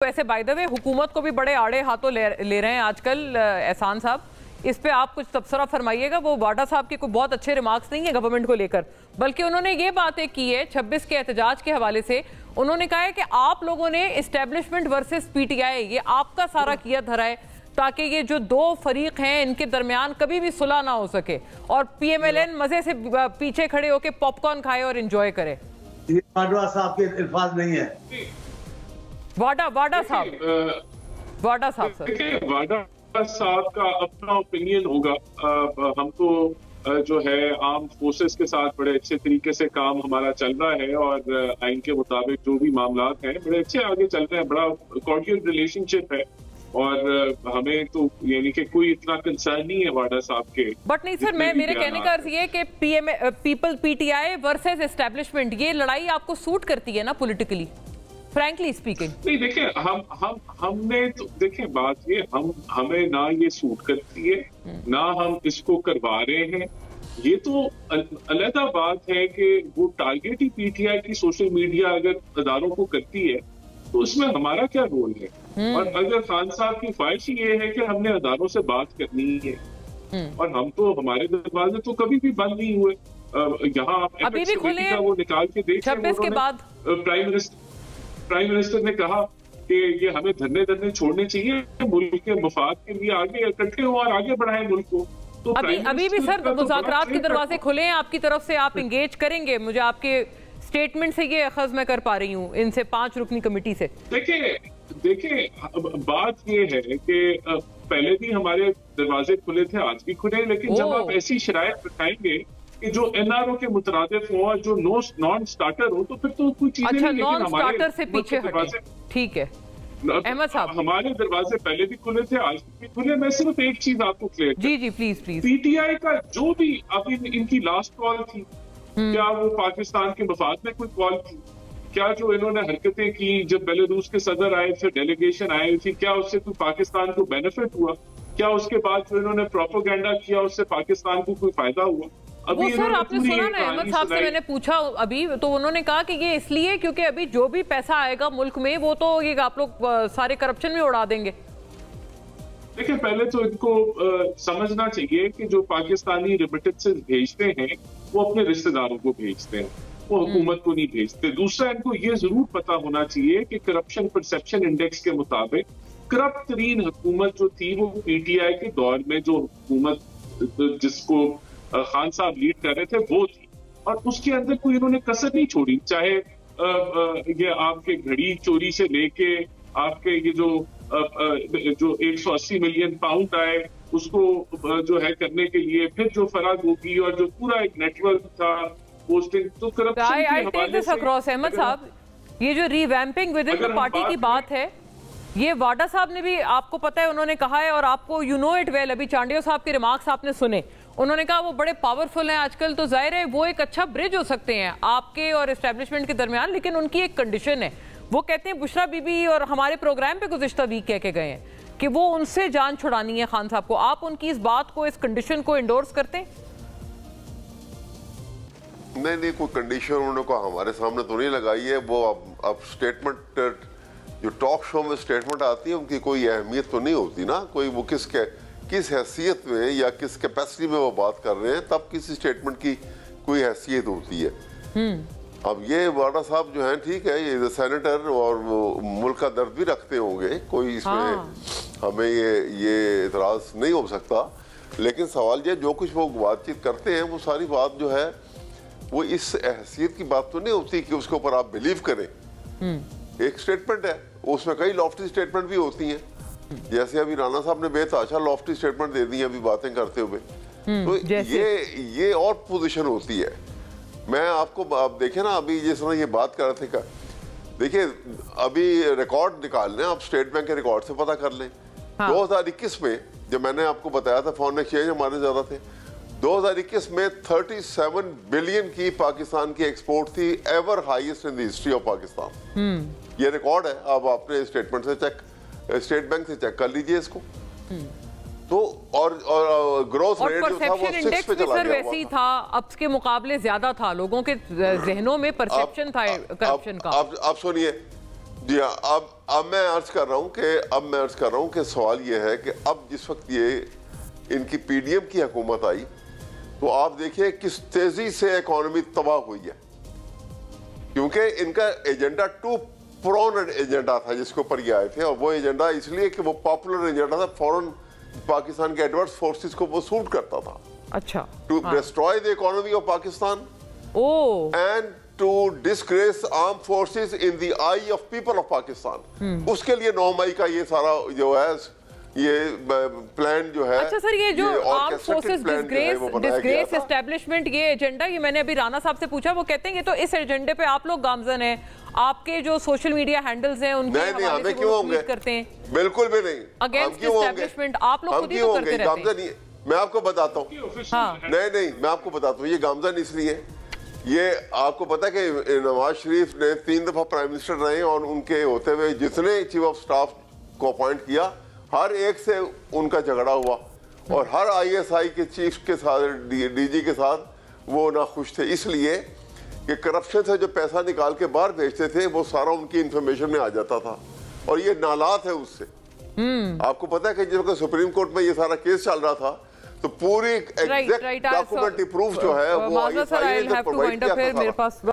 वैसे by the way हुकूमत को भी बड़े आड़े हाथों ले रहे हैं आजकल एहसान साहब, इस पे आप कुछ तबसरा फरमाइएगा। वो वाडा साहब के कोई बहुत अच्छे रिमार्क्स नहीं है गवर्नमेंट को लेकर, बल्कि उन्होंने ये बातें की है 26 के एहतजाज के हवाले से। उन्होंने कहा है कि आप लोगों ने इस्टेब्लिशमेंट वर्सेस पीटीआई, ये आपका सारा किया धरा है ताकि ये जो दो फरीक हैं इनके दरमियान कभी भी सुलह ना हो सके और पीएमएलएन मजे से पीछे खड़े होकर पॉपकॉर्न खाए और एंजॉय करे। वाडा साहब के अल्फाज नहीं है। वाडा साहब सर, वाडा साहब का अपना ओपिनियन होगा। हम तो जो है आर्म फोर्सेस के साथ बड़े अच्छे तरीके से काम हमारा चल रहा है और आइन के मुताबिक जो भी मामलात हैं बड़े अच्छे आगे चल रहे हैं। बड़ा कॉर्डियल रिलेशनशिप है और हमें तो यानी कि कोई इतना कंसर्न नहीं है वाडा साहब के। बट नहीं सर, मैं मेरे कहने का अर्थ ये कि पीटीआई वर्सेस एस्टेब्लिशमेंट, ये लड़ाई आपको सूट करती है ना पॉलिटिकली, फ्रैंकली स्पीकिंग? नहीं देखिए, हमने तो देखिए बात ये हमें ना ये सूट करती है ना हम इसको करवा रहे हैं। ये तो अलग बात है कि वो टारगेट ही पीटीआई की सोशल मीडिया अगर अदारों को करती है तो उसमें हमारा क्या रोल है। और अगर खान साहब की ख्वाहिश ये है कि हमने अदारों से बात करनी है और हम तो हमारे दरवाजे तो कभी भी बंद नहीं हुए। यहाँ आप अभी भी खुले हैं, वो निकाल के देख 26 के बाद प्राइम मिनिस्टर ने कहा कि ये हमें धरने छोड़ने चाहिए, मुल्क के मफाद के लिए आगे इकट्ठे हो और आगे बढ़ाएं मुल्क को। तो अभी भी सर मुज़ाकरात के दरवाजे खुले हैं आपकी तरफ से, आप इंगेज करेंगे? मुझे आपके स्टेटमेंट से ये अखज़ मैं कर पा रही हूँ इनसे 5 रुकनी कमेटी से। देखिए बात ये है कि पहले भी हमारे दरवाजे खुले थे, आज भी खुले, लेकिन जब आप ऐसी शराइत बताएंगे कि जो एनआरओ के मुतरादिफ हो और जो नॉन स्टार्टर हो तो फिर तो कोई चीजें नहीं। लेकिन नॉन स्टार्टर से पीछे हटे, ठीक है अहमद साहब। हमारे दरवाजे पहले भी खुले थे, आज भी खुले। मैं सिर्फ एक चीज आपको क्लियर, जी प्लीज पीटीआई का जो भी अब इनकी लास्ट कॉल थी, क्या वो पाकिस्तान के मफाद में कोई कॉल थी? क्या जो इन्होंने हरकतें की जब बेलारूस के सदर आए थे, डेलीगेशन आई थी, क्या उससे कोई पाकिस्तान को बेनिफिट हुआ? क्या उसके बाद जो इन्होंने प्रोपेगेंडा किया उससे पाकिस्तान को कोई फायदा हुआ? वो सर आपने सुना ना अहमद साहब से, मैंने पूछा अभी तो उन्होंने कहा कि ये इसलिए क्योंकि अभी जो भी पैसा आएगा मुल्क में वो तो ये आप लोग सारे करप्शन में उड़ा देंगे। देखिए पहले तो इनको समझना चाहिए कि जो पाकिस्तानी रेमिटेंसेस भेजते हैं वो अपने रिश्तेदारों को भेजते हैं, वो हुकूमत को नहीं भेजते। दूसरा, इनको ये जरूर पता होना चाहिए कि करप्शन परसेप्शन इंडेक्स के मुताबिक करप्ट तरीन हुकूमत जो थी वो पीटीआई के दौर में जो हुकूमत जिसको खान साहब लीड कर रहे थे वो थी, और उसके अंदर कोई इन्होंने कसर नहीं छोड़ी। चाहे ये आपके घड़ी चोरी से लेके आपके ये जो 180 मिलियन पाउंड आए उसको जो है करने के लिए, फिर जो फराग होगी और जो पूरा एक नेटवर्क था पोस्टिंग, तो करप्शन के हवाले से अहमद साहब ये जो revamping with in the party की बात है, ये वाडा साहब ने भी, आपको पता है, उन्होंने कहा है और आपको यू नो इट वेल, अभी चांडियो साहब के रिमार्क्स आपने सुने, उन्होंने कहा वो बड़े पावरफुल हैं आजकल, तो जाहिर है वो एक अच्छा ब्रिज हो सकते हैं आपके और एस्टेब्लिशमेंट के दरमियान। लेकिन उनकी एक कंडीशन है, वो कहते हैं, बुशरा बीबी और हमारे प्रोग्राम पे गुज़िश्ता वीक कह के गए हैं कि वो उनसे जान छुड़ानी है खान साहब को। आप उनकी इस बात को, इस कंडीशन को इंडोर्स करते हैं? नहीं, कोई कंडीशन उन्होंने को हमारे सामने तो नहीं लगाई है। वो अब स्टेटमेंट जो टॉक शो में स्टेटमेंट आती है उनकी कोई अहमियत तो नहीं होती ना, कोई वो किस हैसियत में या किस कैपेसिटी में वो बात कर रहे हैं, तब किसी स्टेटमेंट की कोई हैसियत होती है। अब ये वाडा साहब जो हैं, ठीक है, ये सेनेटर और वो मुल्क का दर्द भी रखते होंगे, कोई इसमें हमें ये इतराज नहीं हो सकता। लेकिन सवाल ये, जो कुछ वो बातचीत करते हैं वो सारी बात जो है वो इस हैसियत की बात तो नहीं होती कि उसके ऊपर आप बिलीव करें। एक स्टेटमेंट है, उसमें कई लॉफ्टी स्टेटमेंट भी होती हैं, जैसे अभी राणा साहब ने बेतहाशा लॉफ्टी स्टेटमेंट दे दी अभी बातें करते हुए, तो ये और पोजीशन होती है। मैं आपको आप देखें ना, अभी जिस तरह ये बात कर रहे थे का, देखिए अभी रिकॉर्ड निकाल लें आप, स्टेट बैंक के रिकॉर्ड से पता कर लें। 2021 में जब मैंने आपको बताया था फॉरेन एक्सचेंज हमारे ज्यादा थे, 2021 में 37 बिलियन की पाकिस्तान की एक्सपोर्ट थी, ever highest in the history of Pakistan. ये रिकॉर्ड है, अब आपने स्टेटमेंट से स्टेट बैंक से चेक कर लीजिए इसको। तो और ग्रोथ रेट जो था वो 6 पे चला गया, वैसे ही था, अब के मुकाबले ज्यादा था, लोगों के जहनों में परसेप्शन था करप्शन का। अब सुनिए, जी हाँ, अब मैं अर्ज कर रहा हूँ कि सवाल ये है कि अब जिस वक्त ये इनकी पीडीएम की हुकूमत आई तो आप देखिए किस तेजी से इकोनॉमी तबाह हुई है, क्योंकि इनका एजेंडा टू प्रॉन एजेंडा था जिसके ऊपर ये आए थे, और वो एजेंडा इसलिए कि वो पॉपुलर एजेंडा था, फॉरेन पाकिस्तान के एडवर्स फोर्सेस को वो सूट करता था। अच्छा, to destroy the economy of Pakistan and to disgrace arm forces in the eye of people of Pakistan. उसके लिए 9 मई का ये सारा जो है ये प्लान जो है। अच्छा सर, ये जो आर्म फोर्सेस डिस्ग्रेस एस्टेब्लिशमेंट, ये एजेंडा, ये मैंने अभी राना साहब से पूछा, वो कहते हैं ये तो इस एजेंडे पे आप लोग गामजन हैं, आपके जो सोशल मीडिया हैंडल्स हैं उनके हवाले से वो ट्वीट करते हैं। बिल्कुल भी नहीं, अगेंस्ट एस्टेब्लिशमेंट आप लोग खुद ही तो करते रहते हैं। मैं आपको बताता हूँ, नहीं मैं आपको बताता हूँ, ये गामजन इसलिए, ये आपको पता है कि नवाज शरीफ ने 3 दफा प्राइम मिनिस्टर रहे और उनके होते हुए जितने चीफ ऑफ स्टाफ को अपॉइंट किया हर एक से उनका झगड़ा हुआ, और हर आईएसआई के चीफ के साथ, डीजी के साथ वो ना खुश थे, इसलिए कि करप्शन से जो पैसा निकाल के बाहर भेजते थे वो सारा उनकी इंफॉर्मेशन में आ जाता था, और ये नालात है उससे। आपको पता है कि जब सुप्रीम कोर्ट में ये सारा केस चल रहा था तो पूरी एग्जैक्ट डॉक्यूमेंटरी प्रूफ जो है वो मेरे पास